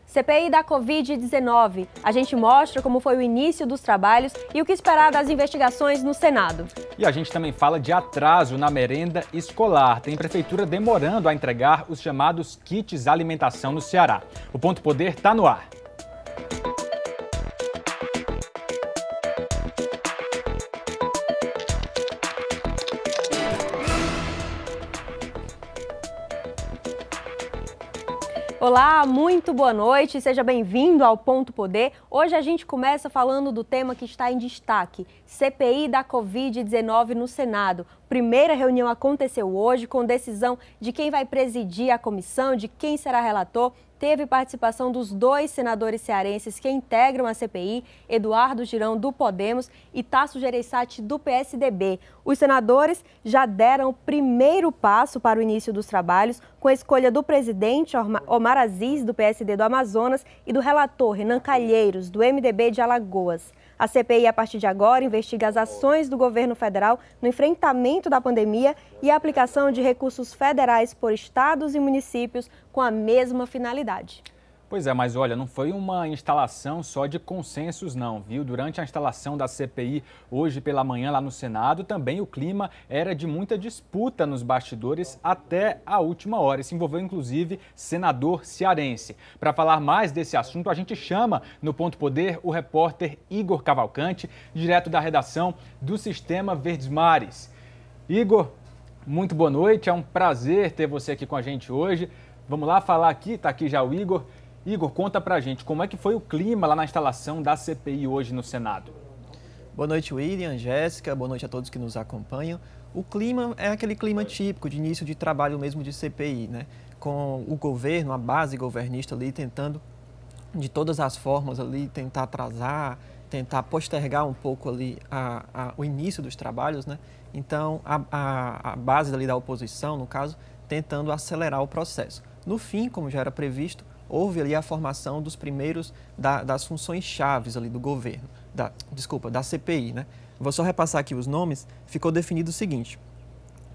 CPI da Covid-19. A gente mostra como foi o início dos trabalhos e o que esperar das investigações no Senado. E a gente também fala de atraso na merenda escolar. Tem prefeitura demorando a entregar os chamados kits alimentação no Ceará. O Ponto Poder está no ar. Olá, muito boa noite, seja bem-vindo ao Ponto Poder. Hoje a gente começa falando do tema que está em destaque, CPI da Covid-19 no Senado. Primeira reunião aconteceu hoje com decisão de quem vai presidir a comissão, de quem será relator. Teve participação dos dois senadores cearenses que integram a CPI, Eduardo Girão, do Podemos, e Tasso Gereissati, do PSDB. Os senadores já deram o primeiro passo para o início dos trabalhos, com a escolha do presidente Omar Aziz, do PSD do Amazonas, e do relator Renan Calheiros, do MDB de Alagoas. A CPI, a partir de agora, investiga as ações do governo federal no enfrentamento da pandemia e a aplicação de recursos federais por estados e municípios com a mesma finalidade. Pois é, mas olha, não foi uma instalação só de consensos não, viu? Durante a instalação da CPI hoje pela manhã lá no Senado, também o clima era de muita disputa nos bastidores até a última hora. Isso envolveu inclusive senador cearense. Para falar mais desse assunto, a gente chama no Ponto Poder o repórter Igor Cavalcante, direto da redação do Sistema Verdes Mares. Igor, muito boa noite, é um prazer ter você aqui com a gente hoje. Vamos lá falar aqui, está aqui já o Igor. Igor, conta pra gente como é que foi o clima lá na instalação da CPI hoje no Senado. Boa noite, William, Jéssica, boa noite a todos que nos acompanham. O clima é aquele clima típico de início de trabalho mesmo de CPI, né? Com o governo, a base governista ali tentando, de todas as formas ali, tentar atrasar, tentar postergar um pouco ali o início dos trabalhos, né? Então, a base ali da oposição, no caso, tentando acelerar o processo. No fim, como já era previsto, houve ali a formação dos primeiros das funções chaves ali do governo, da CPI, né? Vou só repassar aqui os nomes. Ficou definido o seguinte: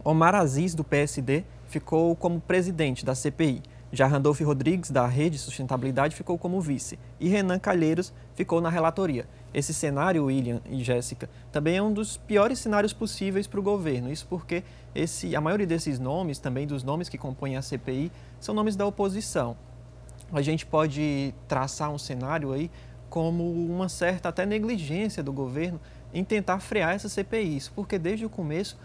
Omar Aziz, do PSD, ficou como presidente da CPI. Já Randolph Rodrigues, da Rede Sustentabilidade, ficou como vice. E Renan Calheiros ficou na relatoria. Esse cenário, William e Jéssica, também é um dos piores cenários possíveis para o governo. Isso porque a maioria desses nomes, também dos nomes que compõem a CPI, são nomes da oposição. A gente pode traçar um cenário aí como uma certa até negligência do governo em tentar frear essa CPI. Isso porque desde o começo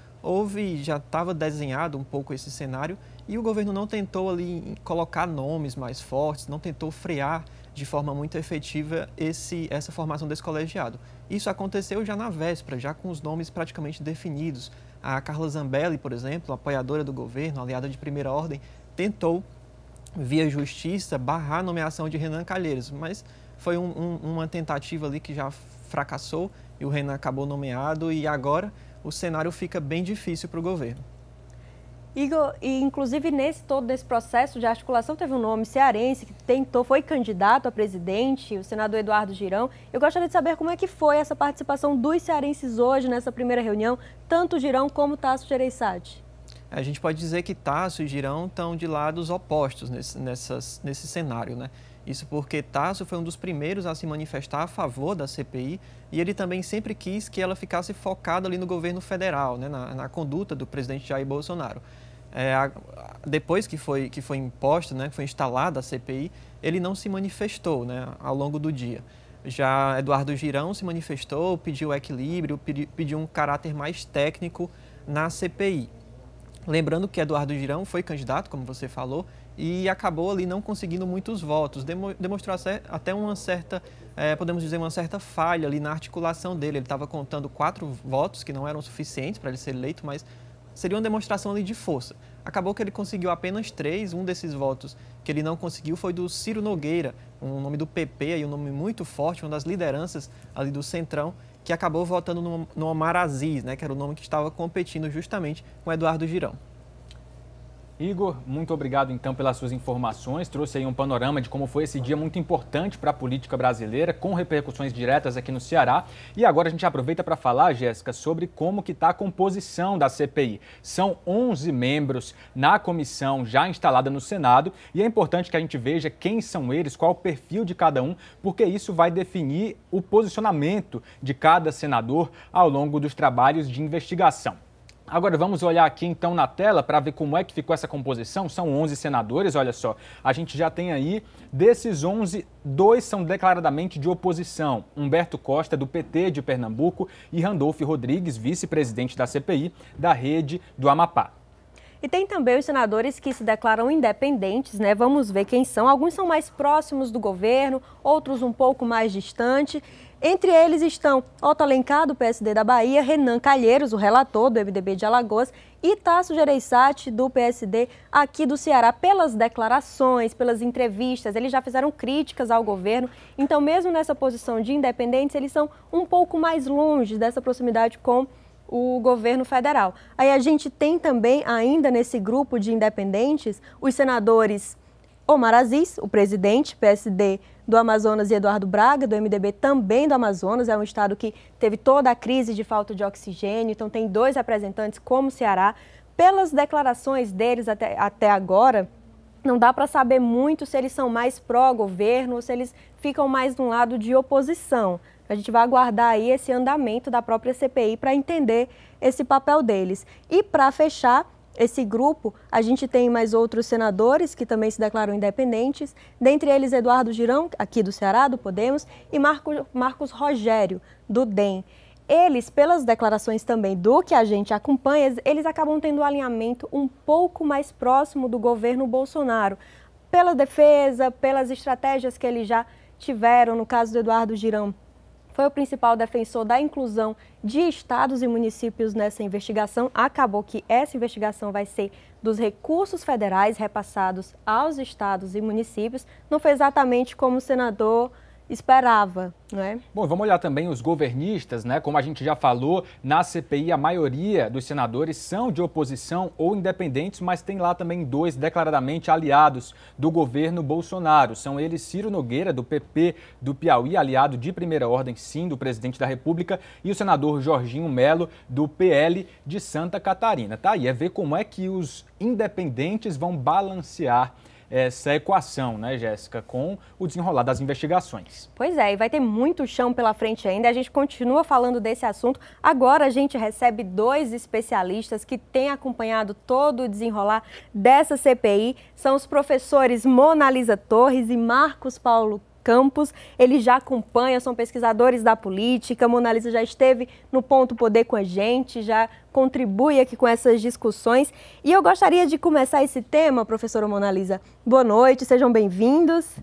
já estava desenhado um pouco esse cenário e o governo não tentou ali colocar nomes mais fortes, não tentou frear de forma muito efetiva essa formação desse colegiado. Isso aconteceu já na véspera, já com os nomes praticamente definidos. A Carla Zambelli, por exemplo, apoiadora do governo, aliada de primeira ordem, tentou via justiça, barrar a nomeação de Renan Calheiros, mas foi uma tentativa ali que já fracassou e o Renan acabou nomeado e agora o cenário fica bem difícil para o governo. Igor, e inclusive todo esse processo de articulação teve um nome cearense que foi candidato a presidente, o senador Eduardo Girão. Eu gostaria de saber como é que foi essa participação dos cearenses hoje nessa primeira reunião, tanto Girão como Tasso Gereissati. A gente pode dizer que Tasso e Girão estão de lados opostos nesse cenário, né? Isso porque Tasso foi um dos primeiros a se manifestar a favor da CPI e ele também sempre quis que ela ficasse focada ali no governo federal, né? Na conduta do presidente Jair Bolsonaro. Depois que foi imposta, né? Que foi instalada a CPI, ele não se manifestou, né? Ao longo do dia. Já Eduardo Girão se manifestou, pediu equilíbrio, pediu um caráter mais técnico na CPI. Lembrando que Eduardo Girão foi candidato, como você falou, e acabou ali não conseguindo muitos votos. Demonstrou até uma certa, podemos dizer, uma certa falha ali na articulação dele. Ele estava contando 4 votos, que não eram suficientes para ele ser eleito, mas seria uma demonstração ali de força. Acabou que ele conseguiu apenas 3. Um desses votos que ele não conseguiu foi do Ciro Nogueira, um nome do PP, aí um nome muito forte, uma das lideranças ali do Centrão, que acabou votando no Omar Aziz, né, que era o nome que estava competindo justamente com Eduardo Girão. Igor, muito obrigado então pelas suas informações, trouxe aí um panorama de como foi esse dia muito importante para a política brasileira, com repercussões diretas aqui no Ceará. E agora a gente aproveita para falar, Jéssica, sobre como que está a composição da CPI. São 11 membros na comissão já instalada no Senado e é importante que a gente veja quem são eles, qual o perfil de cada um, porque isso vai definir o posicionamento de cada senador ao longo dos trabalhos de investigação. Agora vamos olhar aqui então na tela para ver como é que ficou essa composição. São 11 senadores, olha só. A gente já tem aí, desses 11, 2 são declaradamente de oposição. Humberto Costa, do PT de Pernambuco, e Randolfo Rodrigues, vice-presidente da CPI, da Rede do Amapá. E tem também os senadores que se declaram independentes, né? Vamos ver quem são. Alguns são mais próximos do governo, outros um pouco mais distantes. Entre eles estão Otto Alencar, do PSD da Bahia, Renan Calheiros, o relator do MDB de Alagoas, e Tasso Gereissati, do PSD aqui do Ceará. Pelas declarações, pelas entrevistas, eles já fizeram críticas ao governo. Então, mesmo nessa posição de independentes, eles são um pouco mais longe dessa proximidade com o governo federal. Aí a gente tem também, ainda nesse grupo de independentes, os senadores Omar Aziz, o presidente, PSD do Amazonas, e Eduardo Braga, do MDB também do Amazonas. É um estado que teve toda a crise de falta de oxigênio, então tem 2 representantes como o Ceará. Pelas declarações deles até agora, não dá para saber muito se eles são mais pró-governo ou se eles ficam mais de um lado de oposição. A gente vai aguardar aí esse andamento da própria CPI para entender esse papel deles. E para fechar esse grupo, a gente tem mais outros senadores que também se declaram independentes, dentre eles Eduardo Girão, aqui do Ceará, do Podemos, e Marcos Rogério, do DEM. Eles, pelas declarações também do que a gente acompanha, eles acabam tendo um alinhamento um pouco mais próximo do governo Bolsonaro, pela defesa, pelas estratégias que eles já tiveram. No caso do Eduardo Girão, foi o principal defensor da inclusão de estados e municípios nessa investigação. Acabou que essa investigação vai ser dos recursos federais repassados aos estados e municípios. Não foi exatamente como o senador esperava, não é? Bom, vamos olhar também os governistas, né? Como a gente já falou, na CPI a maioria dos senadores são de oposição ou independentes, mas tem lá também 2 declaradamente aliados do governo Bolsonaro. São eles Ciro Nogueira, do PP do Piauí, aliado de primeira ordem, sim, do presidente da República, e o senador Jorginho Melo, do PL de Santa Catarina. Tá aí, é ver como é que os independentes vão balancear essa equação, né, Jéssica, com o desenrolar das investigações. Pois é, e vai ter muito chão pela frente ainda. A gente continua falando desse assunto. Agora a gente recebe 2 especialistas que têm acompanhado todo o desenrolar dessa CPI. São os professores Mona Lisa Torres e Marcos Paulo Campos. Eles já acompanham, são pesquisadores da política. Mona Lisa já esteve no Ponto Poder com a gente, já contribui aqui com essas discussões. E eu gostaria de começar esse tema, professora Mona Lisa. Boa noite, sejam bem-vindos.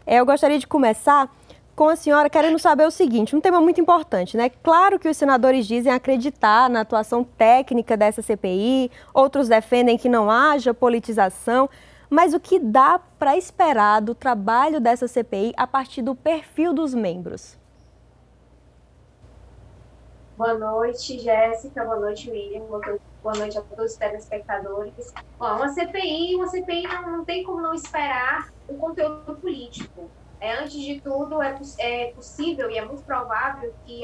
Eu gostaria de começar com a senhora querendo saber o seguinte, um tema muito importante, né? Claro que os senadores dizem acreditar na atuação técnica dessa CPI, outros defendem que não haja politização. Mas o que dá para esperar do trabalho dessa CPI a partir do perfil dos membros? Boa noite, Jéssica. Boa noite, William. Boa noite a todos os telespectadores. Bom, uma CPI não tem como não esperar um conteúdo político. Antes de tudo, é possível e é muito provável que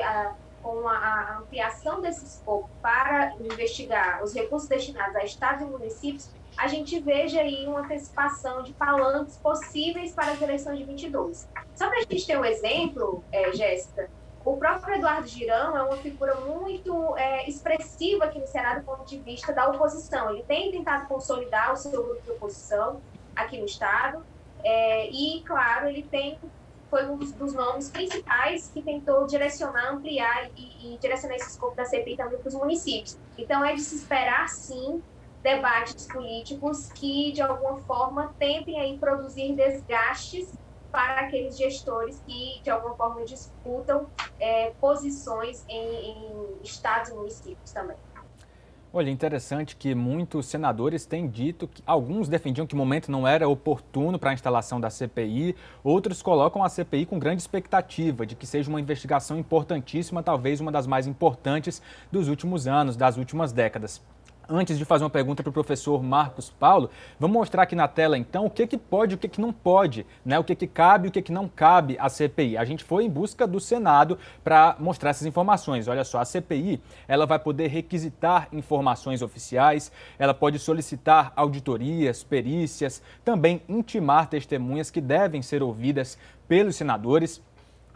com a ampliação desse escopo para investigar os recursos destinados a estados e municípios, a gente veja aí uma antecipação de palanques possíveis para as eleições de 22. Só para a gente ter um exemplo, Jéssica, o próprio Eduardo Girão é uma figura muito expressiva aqui no Ceará do ponto de vista da oposição. Ele tem tentado consolidar o seu grupo de oposição aqui no estado e, claro, foi um dos nomes principais que tentou direcionar, ampliar e direcionar esse escopo da CPI também para os municípios. Então, é de se esperar, sim, debates políticos que, de alguma forma, tentem aí produzir desgastes para aqueles gestores que, de alguma forma, disputam posições em estados e municípios também. Olha, interessante que muitos senadores têm dito que alguns defendiam que o momento não era oportuno para a instalação da CPI, outros colocam a CPI com grande expectativa de que seja uma investigação importantíssima, talvez uma das mais importantes dos últimos anos, das últimas décadas. Antes de fazer uma pergunta para o professor Marcos Paulo, vamos mostrar aqui na tela, então, o que pode e o que não pode, né? O que cabe e o que não cabe à CPI. A gente foi em busca do Senado para mostrar essas informações. Olha só, a CPI ela vai poder requisitar informações oficiais, ela pode solicitar auditorias, perícias, também intimar testemunhas que devem ser ouvidas pelos senadores.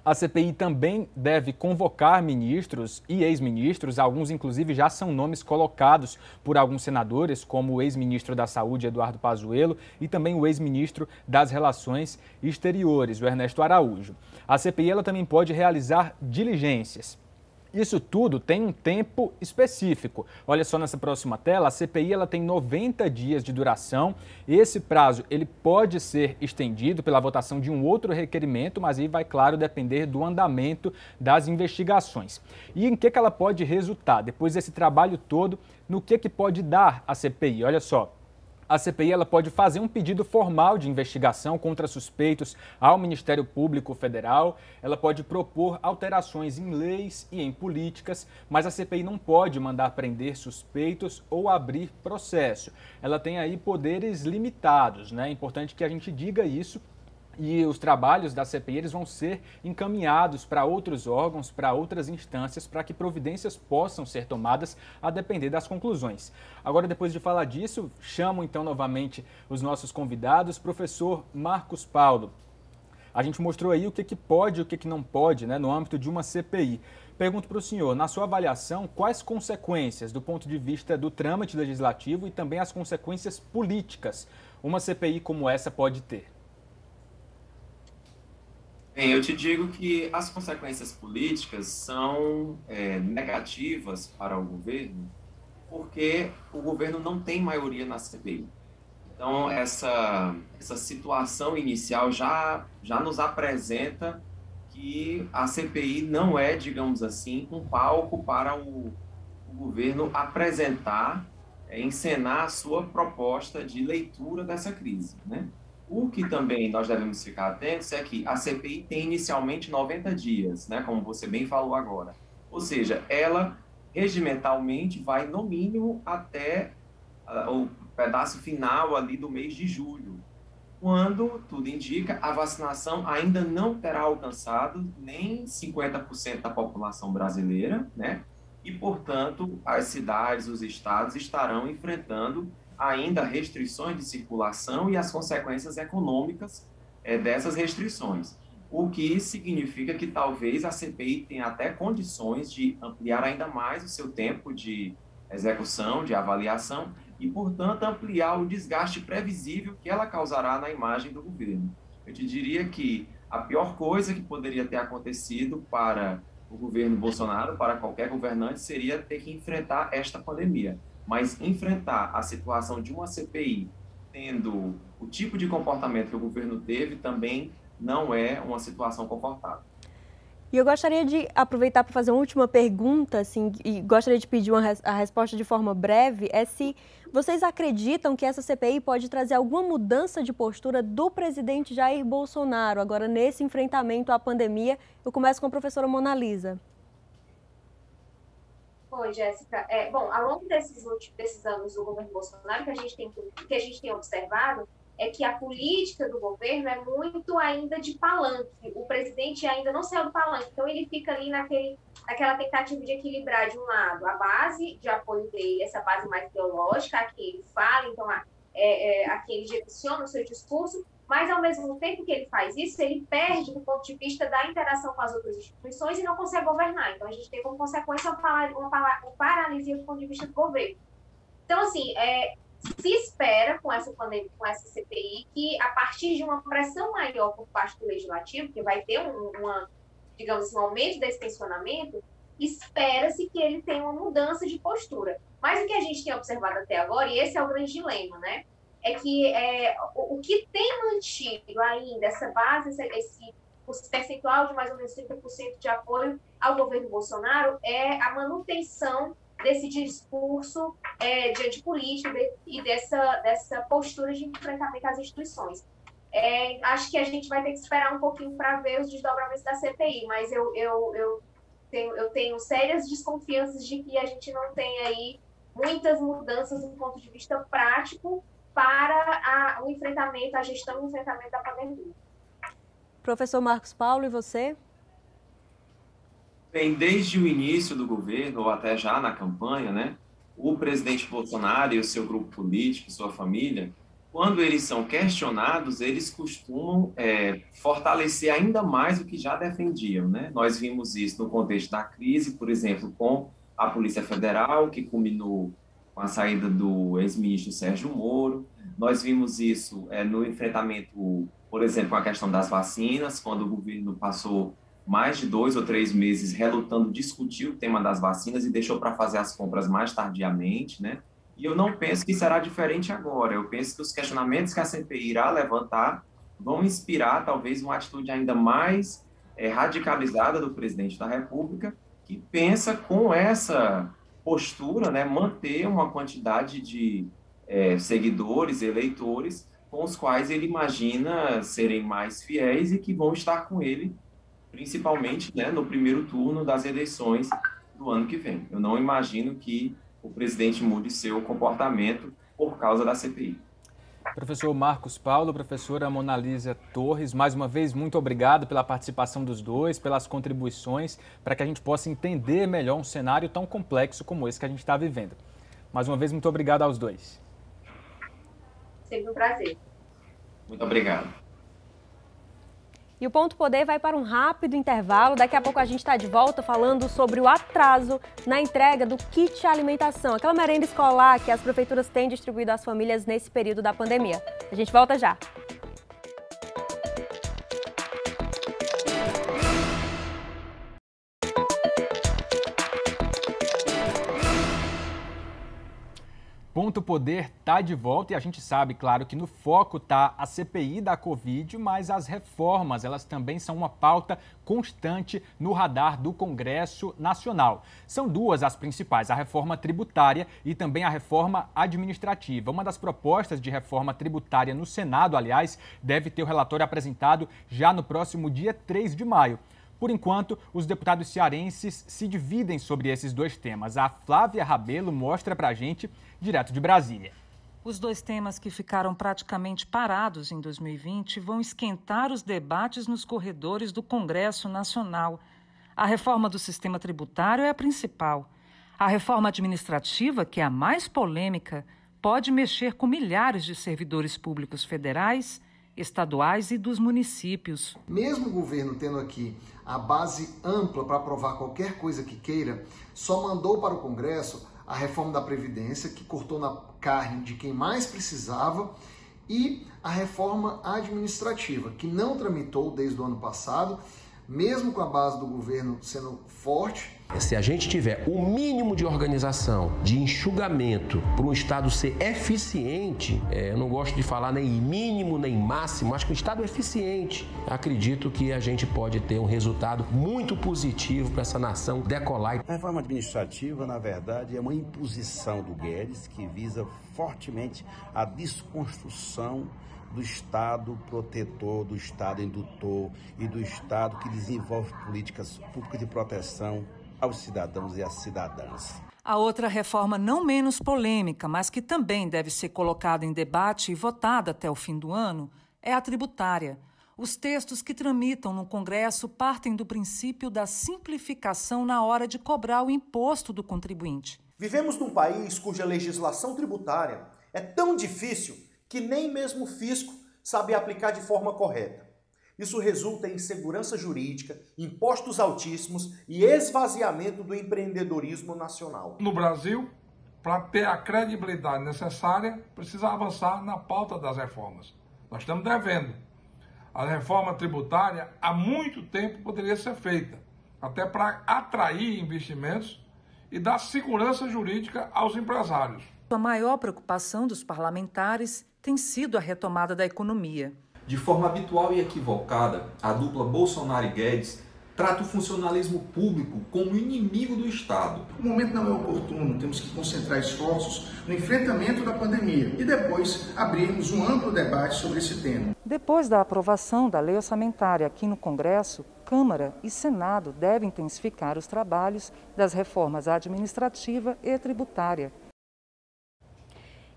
A CPI também deve convocar ministros e ex-ministros, alguns inclusive já são nomes colocados por alguns senadores, como o ex-ministro da Saúde, Eduardo Pazuello, e também o ex-ministro das Relações Exteriores, o Ernesto Araújo. A CPI ela também pode realizar diligências. Isso tudo tem um tempo específico. Olha só nessa próxima tela, a CPI ela tem 90 dias de duração. Esse prazo ele pode ser estendido pela votação de um outro requerimento, mas aí vai, claro, depender do andamento das investigações. E em que ela pode resultar? Depois desse trabalho todo, no que pode dar a CPI? Olha só. A CPI ela pode fazer um pedido formal de investigação contra suspeitos ao Ministério Público Federal, ela pode propor alterações em leis e em políticas, mas a CPI não pode mandar prender suspeitos ou abrir processo. Ela tem aí poderes limitados, né? É importante que a gente diga isso. E os trabalhos da CPI eles vão ser encaminhados para outros órgãos, para outras instâncias, para que providências possam ser tomadas a depender das conclusões. Agora, depois de falar disso, chamo então novamente os nossos convidados. Professor Marcos Paulo, a gente mostrou aí o que pode e o que não pode, né, no âmbito de uma CPI. Pergunto para o senhor, na sua avaliação, quais consequências do ponto de vista do trâmite legislativo e também as consequências políticas uma CPI como essa pode ter? Bem, eu te digo que as consequências políticas são negativas para o governo, porque o governo não tem maioria na CPI. Então, essa situação inicial já nos apresenta que a CPI não é, digamos assim, um palco para o governo apresentar, encenar a sua proposta de leitura dessa crise, né? O que também nós devemos ficar atentos é que a CPI tem inicialmente 90 dias, né, como você bem falou agora. Ou seja, ela regimentalmente vai no mínimo até o pedaço final ali do mês de julho, quando, tudo indica, a vacinação ainda não terá alcançado nem 50% da população brasileira, né? E, portanto, as cidades, os estados estarão enfrentando ainda restrições de circulação e as consequências econômicas dessas restrições. O que significa que talvez a CPI tenha até condições de ampliar ainda mais o seu tempo de execução, de avaliação e, portanto, ampliar o desgaste previsível que ela causará na imagem do governo. Eu te diria que a pior coisa que poderia ter acontecido para o governo Bolsonaro, para qualquer governante, seria ter que enfrentar esta pandemia. Mas enfrentar a situação de uma CPI tendo o tipo de comportamento que o governo teve também não é uma situação confortável. E eu gostaria de aproveitar para fazer uma última pergunta, assim, e gostaria de pedir a resposta de forma breve, é se vocês acreditam que essa CPI pode trazer alguma mudança de postura do presidente Jair Bolsonaro, agora nesse enfrentamento à pandemia. Eu começo com a professora Monalisa. Oi, Jéssica. Bom, ao longo desses anos do governo Bolsonaro, o que a gente tem observado é que a política do governo é muito ainda de palanque. O presidente ainda não saiu do palanque, então ele fica ali naquela tentativa de equilibrar, de um lado, a base de apoio dele, essa base mais ideológica, a que ele fala, então a que ele direciona o seu discurso, mas, ao mesmo tempo que ele faz isso, ele perde do ponto de vista da interação com as outras instituições e não consegue governar. Então, a gente tem como consequência uma paralisia do ponto de vista do governo. Então, assim, se espera com essa pandemia, com essa CPI, que a partir de uma pressão maior por parte do Legislativo, que vai ter digamos assim, um aumento desse tensionamento, espera-se que ele tenha uma mudança de postura. Mas o que a gente tem observado até agora, e esse é o grande dilema, né? É que o que tem mantido ainda essa base, esse percentual de mais ou menos 30% de apoio ao governo Bolsonaro é a manutenção desse discurso de antipolítica e dessa postura de enfrentamento às instituições. Acho que a gente vai ter que esperar um pouquinho para ver os desdobramentos da CPI, mas eu tenho sérias desconfianças de que a gente não tem aí muitas mudanças do ponto de vista prático para o enfrentamento, a gestão e o enfrentamento da pandemia. Professor Marcos Paulo, e você? Bem, desde o início do governo, ou até já na campanha, né, o presidente Bolsonaro e o seu grupo político, sua família, quando eles são questionados, eles costumam fortalecer ainda mais o que já defendiam, né? Nós vimos isso no contexto da crise, por exemplo, com a Polícia Federal, que culminou com a saída do ex-ministro Sérgio Moro. Nós vimos isso no enfrentamento, por exemplo, com a questão das vacinas, quando o governo passou mais de 2 ou 3 meses relutando discutir o tema das vacinas e deixou para fazer as compras mais tardiamente, né? E eu não penso que será diferente agora. Eu penso que os questionamentos que a CPI irá levantar vão inspirar talvez uma atitude ainda mais radicalizada do presidente da República, que pensa com essa postura, né, manter uma quantidade de seguidores, eleitores, com os quais ele imagina serem mais fiéis e que vão estar com ele, principalmente, né, no primeiro turno das eleições do ano que vem. Eu não imagino que o presidente mude seu comportamento por causa da CPI. Professor Marcos Paulo, professora Monalisa Torres, mais uma vez, muito obrigado pela participação dos dois, pelas contribuições, para que a gente possa entender melhor um cenário tão complexo como esse que a gente está vivendo. Mais uma vez, muito obrigado aos dois. Sempre um prazer. Muito obrigado. E o Ponto Poder vai para um rápido intervalo. Daqui a pouco a gente está de volta falando sobre o atraso na entrega do kit alimentação, aquela merenda escolar que as prefeituras têm distribuído às famílias nesse período da pandemia. A gente volta já. Ponto Poder está de volta e a gente sabe, claro, que no foco está a CPI da Covid, mas as reformas, elas também são uma pauta constante no radar do Congresso Nacional. São duas as principais, a reforma tributária e também a reforma administrativa. Uma das propostas de reforma tributária no Senado, aliás, deve ter o relatório apresentado já no próximo dia 3 de maio. Por enquanto, os deputados cearenses se dividem sobre esses dois temas. A Flávia Rabelo mostra pra gente direto de Brasília. Os dois temas que ficaram praticamente parados em 2020 vão esquentar os debates nos corredores do Congresso Nacional. A reforma do sistema tributário é a principal. A reforma administrativa, que é a mais polêmica, pode mexer com milhares de servidores públicos federais, estaduais e dos municípios. Mesmo o governo tendo aqui a base ampla para aprovar qualquer coisa que queira, só mandou para o Congresso a reforma da Previdência, que cortou na carne de quem mais precisava, e a reforma administrativa, que não tramitou desde o ano passado, mesmo com a base do governo sendo forte. Se a gente tiver o mínimo de organização, de enxugamento, para um Estado ser eficiente, eu não gosto de falar nem mínimo nem máximo, acho que um Estado eficiente, acredito que a gente pode ter um resultado muito positivo para essa nação decolar. A reforma administrativa, na verdade, é uma imposição do Guedes que visa fortemente a desconstrução do Estado protetor, do Estado indutor e do Estado que desenvolve políticas públicas de proteção aos cidadãos e às cidadãs. A outra reforma não menos polêmica, mas que também deve ser colocada em debate e votada até o fim do ano, é a tributária. Os textos que tramitam no Congresso partem do princípio da simplificação na hora de cobrar o imposto do contribuinte. Vivemos num país cuja legislação tributária é tão difícil que nem mesmo o fisco sabe aplicar de forma correta. Isso resulta em insegurança jurídica, impostos altíssimos e esvaziamento do empreendedorismo nacional. No Brasil, para ter a credibilidade necessária, precisa avançar na pauta das reformas. Nós estamos devendo. A reforma tributária, há muito tempo, poderia ser feita, até para atrair investimentos e dar segurança jurídica aos empresários. A maior preocupação dos parlamentares tem sido a retomada da economia. De forma habitual e equivocada, a dupla Bolsonaro e Guedes trata o funcionalismo público como inimigo do Estado. O momento não é oportuno, temos que concentrar esforços no enfrentamento da pandemia e depois abrirmos um amplo debate sobre esse tema. Depois da aprovação da lei orçamentária aqui no Congresso, Câmara e Senado devem intensificar os trabalhos das reformas administrativa e tributária.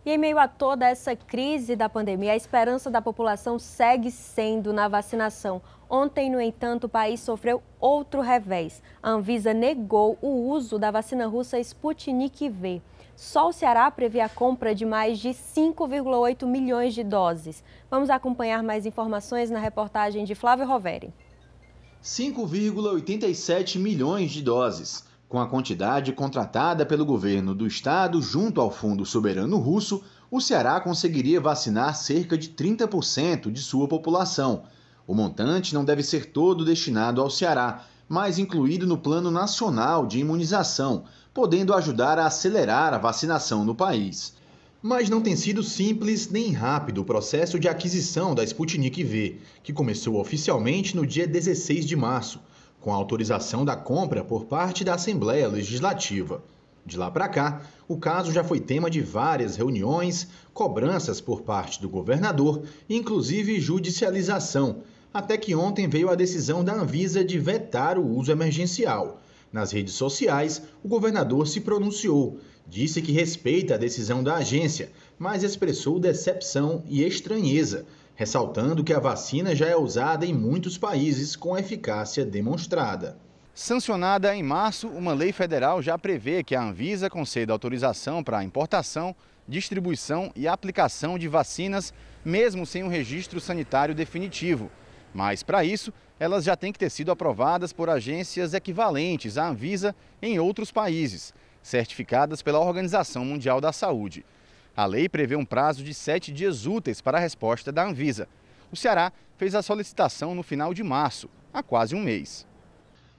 E em meio a toda essa crise da pandemia, a esperança da população segue sendo na vacinação. Ontem, no entanto, o país sofreu outro revés. A Anvisa negou o uso da vacina russa Sputnik V. Só o Ceará prevê a compra de mais de 5,8 milhões de doses. Vamos acompanhar mais informações na reportagem de Flávio Roveri. 5,87 milhões de doses. Com a quantidade contratada pelo governo do estado junto ao Fundo Soberano Russo, o Ceará conseguiria vacinar cerca de 30% de sua população. O montante não deve ser todo destinado ao Ceará, mas incluído no Plano Nacional de Imunização, podendo ajudar a acelerar a vacinação no país. Mas não tem sido simples nem rápido o processo de aquisição da Sputnik V, que começou oficialmente no dia 16 de março, com a autorização da compra por parte da Assembleia Legislativa. De lá para cá, o caso já foi tema de várias reuniões, cobranças por parte do governador e inclusive judicialização, até que ontem veio a decisão da Anvisa de vetar o uso emergencial. Nas redes sociais, o governador se pronunciou, disse que respeita a decisão da agência, mas expressou decepção e estranheza, ressaltando que a vacina já é usada em muitos países com eficácia demonstrada. Sancionada em março, uma lei federal já prevê que a Anvisa conceda autorização para a importação, distribuição e aplicação de vacinas, mesmo sem um registro sanitário definitivo. Mas, para isso, elas já têm que ter sido aprovadas por agências equivalentes à Anvisa em outros países, certificadas pela Organização Mundial da Saúde. A lei prevê um prazo de 7 dias úteis para a resposta da Anvisa. O Ceará fez a solicitação no final de março, há quase um mês.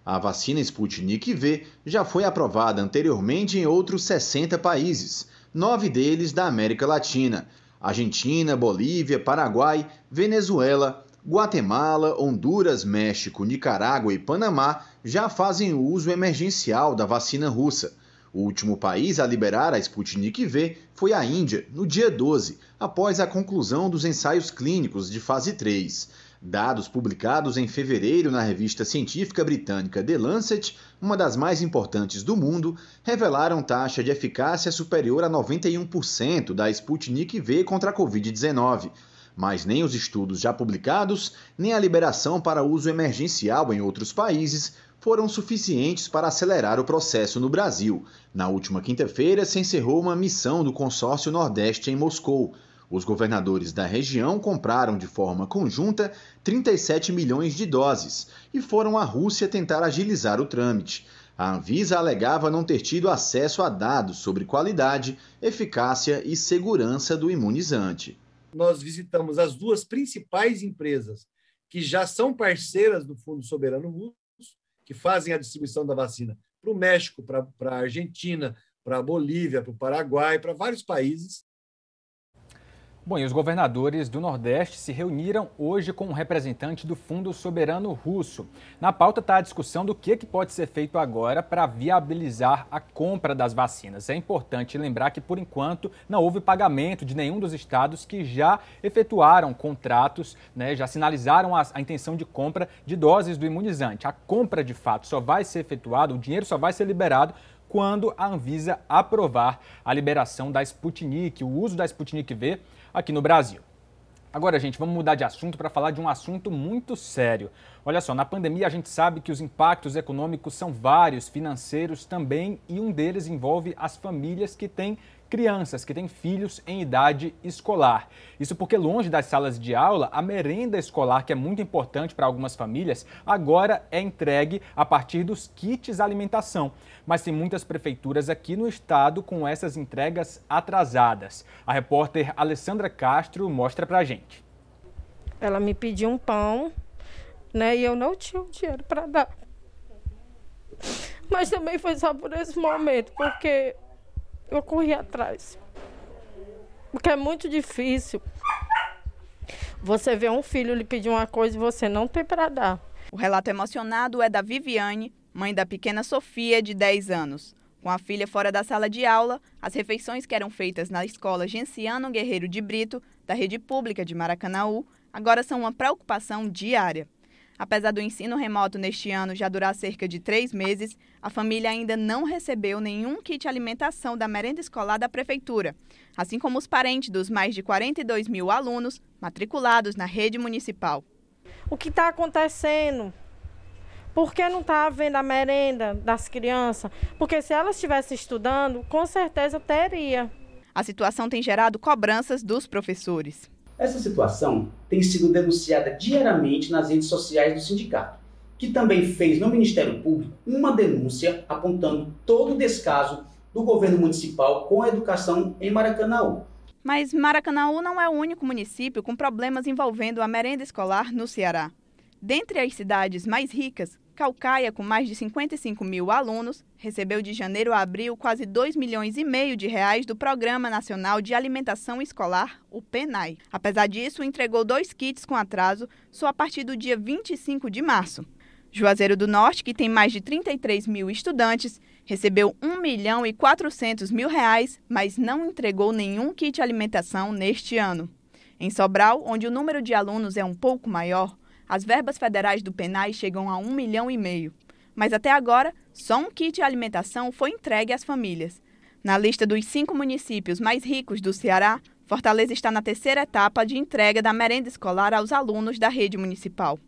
A vacina Sputnik V já foi aprovada anteriormente em outros 60 países, 9 deles da América Latina: Argentina, Bolívia, Paraguai, Venezuela, Guatemala, Honduras, México, Nicarágua e Panamá já fazem o uso emergencial da vacina russa. O último país a liberar a Sputnik V foi a Índia, no dia 12, após a conclusão dos ensaios clínicos de fase 3. Dados publicados em fevereiro na revista científica britânica The Lancet, uma das mais importantes do mundo, revelaram taxa de eficácia superior a 91% da Sputnik V contra a Covid-19. Mas nem os estudos já publicados, nem a liberação para uso emergencial em outros países foram suficientes para acelerar o processo no Brasil. Na última quinta-feira, se encerrou uma missão do Consórcio Nordeste em Moscou. Os governadores da região compraram de forma conjunta 37 milhões de doses e foram à Rússia tentar agilizar o trâmite. A Anvisa alegava não ter tido acesso a dados sobre qualidade, eficácia e segurança do imunizante. Nós visitamos as duas principais empresas que já são parceiras do Fundo Soberano Russo, que fazem a distribuição da vacina para o México, para a Argentina, para a Bolívia, para o Paraguai, para vários países. Bom, e os governadores do Nordeste se reuniram hoje com um representante do Fundo Soberano Russo. Na pauta está a discussão do que pode ser feito agora para viabilizar a compra das vacinas. É importante lembrar que, por enquanto, não houve pagamento de nenhum dos estados que já efetuaram contratos, já sinalizaram a intenção de compra de doses do imunizante. A compra, de fato, só vai ser efetuada, o dinheiro só vai ser liberado quando a Anvisa aprovar a liberação da Sputnik, o uso da Sputnik V aqui no Brasil. Agora, gente, vamos mudar de assunto para falar de um assunto muito sério. Olha só, na pandemia a gente sabe que os impactos econômicos são vários, financeiros também, e um deles envolve as famílias que têm crianças, que têm filhos em idade escolar. Isso porque longe das salas de aula, a merenda escolar, que é muito importante para algumas famílias, agora é entregue a partir dos kits alimentação. Mas tem muitas prefeituras aqui no estado com essas entregas atrasadas. A repórter Alessandra Castro mostra pra gente. Ela me pediu um pão, e eu não tinha o dinheiro para dar. Mas também foi só por esse momento, porque eu corri atrás. Porque é muito difícil você ver um filho lhe pedir uma coisa e você não tem para dar. O relato emocionado é da Viviane, mãe da pequena Sofia, de 10 anos. Com a filha fora da sala de aula, as refeições que eram feitas na escola Genciano Guerreiro de Brito, da rede pública de Maracanaú, agora são uma preocupação diária. Apesar do ensino remoto neste ano já durar cerca de 3 meses, a família ainda não recebeu nenhum kit alimentação da merenda escolar da Prefeitura, assim como os parentes dos mais de 42 mil alunos matriculados na rede municipal. O que está acontecendo? Por que não está havendo a merenda das crianças? Porque se elas estivessem estudando, com certeza teria. A situação tem gerado cobranças dos professores. Essa situação tem sido denunciada diariamente nas redes sociais do sindicato, que também fez no Ministério Público uma denúncia apontando todo o descaso do governo municipal com a educação em Maracanaú. Mas Maracanaú não é o único município com problemas envolvendo a merenda escolar no Ceará. Dentre as cidades mais ricas, Caucaia, com mais de 55 mil alunos, recebeu de janeiro a abril quase R$2,5 milhões do Programa Nacional de Alimentação Escolar, o PENAI. Apesar disso, entregou 2 kits com atraso só a partir do dia 25 de março. Juazeiro do Norte, que tem mais de 33 mil estudantes, recebeu R$1,4 milhão, mas não entregou nenhum kit alimentação neste ano. Em Sobral, onde o número de alunos é um pouco maior, as verbas federais do PENAI chegam a R$1,5 milhão. Mas até agora, só um kit de alimentação foi entregue às famílias. Na lista dos 5 municípios mais ricos do Ceará, Fortaleza está na 3ª etapa de entrega da merenda escolar aos alunos da rede municipal.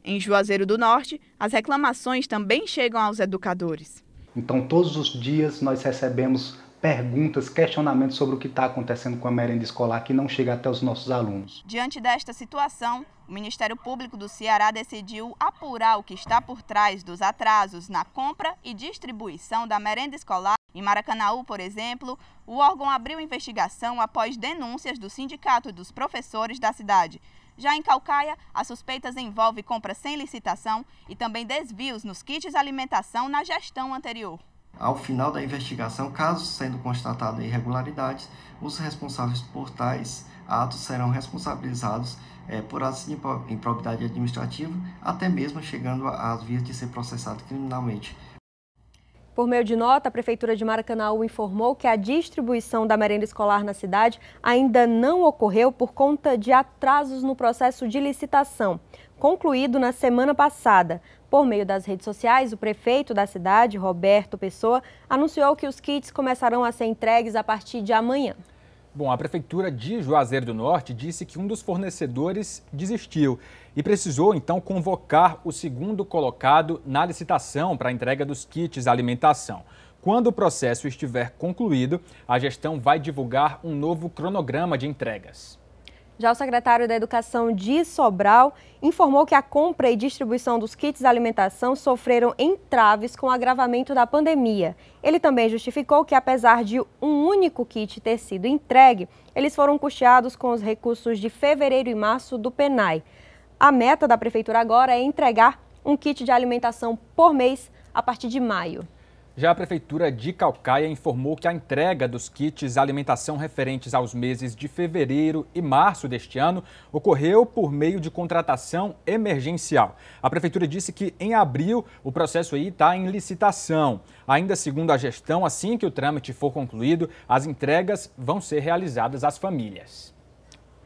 Em Juazeiro do Norte, as reclamações também chegam aos educadores. Então, todos os dias nós recebemos perguntas, questionamentos sobre o que está acontecendo com a merenda escolar que não chega até os nossos alunos. Diante desta situação, o Ministério Público do Ceará decidiu apurar o que está por trás dos atrasos na compra e distribuição da merenda escolar. Em Maracanaú, por exemplo, o órgão abriu investigação após denúncias do Sindicato dos Professores da cidade. Já em Caucaia, as suspeitas envolvem compra sem licitação e também desvios nos kits de alimentação na gestão anterior. Ao final da investigação, caso sendo constatada irregularidades, os responsáveis por tais atos serão responsabilizados por atos de improbidade administrativa, até mesmo chegando às vias de ser processado criminalmente. Por meio de nota, a Prefeitura de Maracanaú informou que a distribuição da merenda escolar na cidade ainda não ocorreu por conta de atrasos no processo de licitação, concluído na semana passada. Por meio das redes sociais, o prefeito da cidade, Roberto Pessoa, anunciou que os kits começarão a ser entregues a partir de amanhã. Bom, a Prefeitura de Juazeiro do Norte disse que um dos fornecedores desistiu e precisou, então, convocar o segundo colocado na licitação para a entrega dos kits de alimentação. Quando o processo estiver concluído, a gestão vai divulgar um novo cronograma de entregas. Já o secretário da Educação de Sobral informou que a compra e distribuição dos kits de alimentação sofreram entraves com o agravamento da pandemia. Ele também justificou que, apesar de um único kit ter sido entregue, eles foram custeados com os recursos de fevereiro e março do PENAI. A meta da Prefeitura agora é entregar um kit de alimentação por mês a partir de maio. Já a Prefeitura de Caucaia informou que a entrega dos kits de alimentação referentes aos meses de fevereiro e março deste ano ocorreu por meio de contratação emergencial. A Prefeitura disse que em abril o processo aí está em licitação. Ainda segundo a gestão, assim que o trâmite for concluído, as entregas vão ser realizadas às famílias.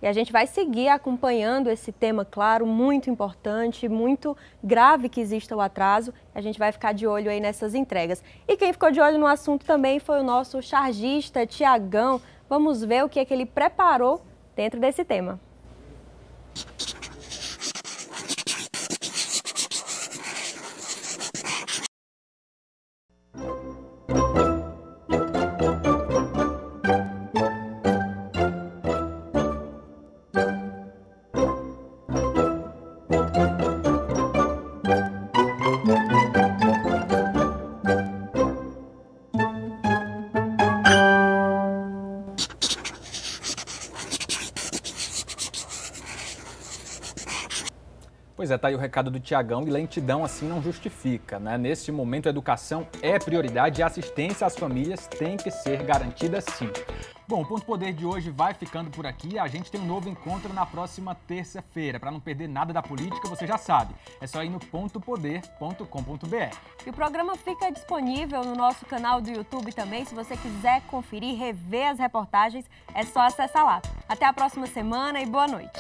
E a gente vai seguir acompanhando esse tema, claro, muito importante, muito grave que exista o atraso. A gente vai ficar de olho aí nessas entregas. E quem ficou de olho no assunto também foi o nosso chargista, Tiagão. Vamos ver o que é que ele preparou dentro desse tema. Pois é, tá aí o recado do Tiagão, e lentidão assim não justifica, né? Neste momento, a educação é prioridade e a assistência às famílias tem que ser garantida sim. Bom, o Ponto Poder de hoje vai ficando por aqui. A gente tem um novo encontro na próxima terça-feira. Para não perder nada da política, você já sabe, é só ir no pontopoder.com.br. E o programa fica disponível no nosso canal do YouTube também. Se você quiser conferir, rever as reportagens, é só acessar lá. Até a próxima semana e boa noite.